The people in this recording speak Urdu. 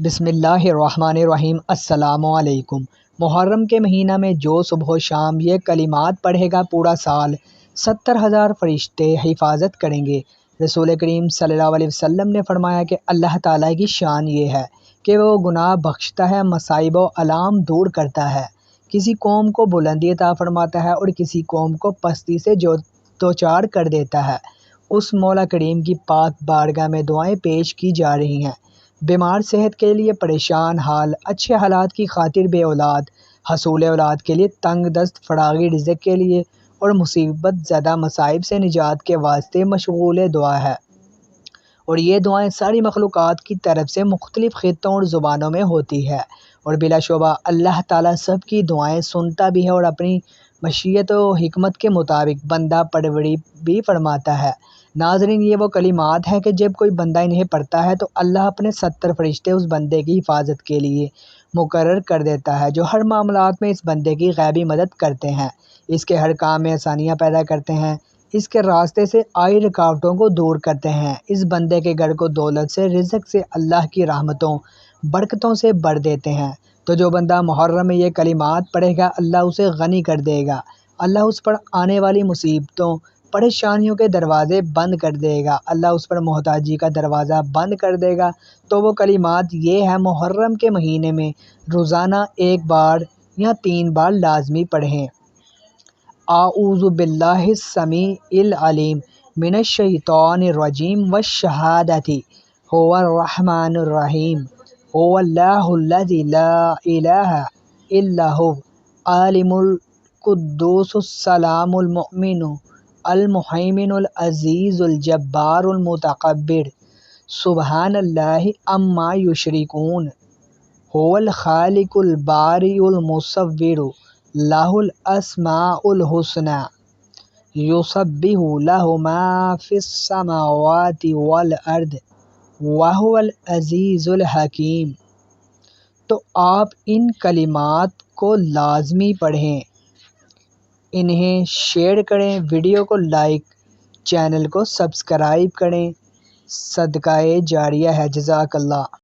بسم اللہ الرحمن الرحیم۔ السلام علیکم۔ محرم کے مہینہ میں جو صبح و شام یہ کلمات پڑھے گا پورا سال 70,000 فرشتے حفاظت کریں گے۔ رسول کریم صلی اللہ علیہ وسلم نے فرمایا کہ اللہ تعالیٰ کی شان یہ ہے کہ وہ گناہ بخشتا ہے، مصائب و آلام دور کرتا ہے، کسی قوم کو بلندی عطا فرماتا ہے اور کسی قوم کو پستی سے دوچار کر دیتا ہے۔ اس مولا کریم کی پاک بارگاہ میں دعائیں پیش کی جا رہی ہیں۔ بیمار صحت کے لیے پریشان حال، اچھے حالات کی خاطر بے اولاد، حصول اولاد کے لیے تنگ دست، فراغی رزق کے لیے اور مصیبت زدہ مصائب سے نجات کے واسطے مشغول دعا ہے۔ اور یہ دعائیں ساری مخلوقات کی طرف سے مختلف خطوں اور زبانوں میں ہوتی ہے، اور بلا شبہ اللہ تعالیٰ سب کی دعائیں سنتا بھی ہے اور اپنی مشیت و حکمت کے مطابق بندہ پروری بھی فرماتا ہے۔ ناظرین، یہ وہ کلمات ہیں کہ جب کوئی بندہ انہیں پڑھتا ہے تو اللہ اپنے 70 فرشتے اس بندے کی حفاظت کے لیے مقرر کر دیتا ہے، جو ہر معاملات میں اس بندے کی غیبی مدد کرتے ہیں، اس کے ہر کام میں آسانیاں پیدا کرتے ہیں، اس کے راستے سے آئی رکاوٹوں کو دور کرتے ہیں، اس بندے کے گھر کو دولت سے، رزق سے، اللہ کی رحمتوں برکتوں سے بھر دیتے ہیں۔ تو جو بندہ محرم میں یہ کلمات پڑھے گا، اللہ اسے غنی کر دے گا، اللہ اس پر آنے والی مصیبتوں، پریشانیوں کے دروازے بند کر دے گا، اللہ اس پر محتاجی کا دروازہ بند کر دے گا۔ تو وہ کلمات یہ ہیں، محرم کے مہینے میں روزانہ 1 بار یا 3 بار لازمی پڑھیں۔ اعوذ باللہ السمیع العلیم من الشیطان الرجیم والشہادۃ هو الرحمن الرحیم هو اللہ الذی لا الہ الا هو عالم القدوس السلام المؤمن المہیمن العزیز الجبار المتکبر سبحان اللہ عما یشرکون هو الخالق البارئ المصور لہ الاسماء الحسنی یسبح لہ ما فی السماوات والارض وہو العزیز الحکیم۔ تو آپ ان کلمات کو لازمی پڑھیں، انہیں شیئر کریں، ویڈیو کو لائک، چینل کو سبسکرائب کریں۔ صدقہ جاریہ ہے۔ جزاک اللہ۔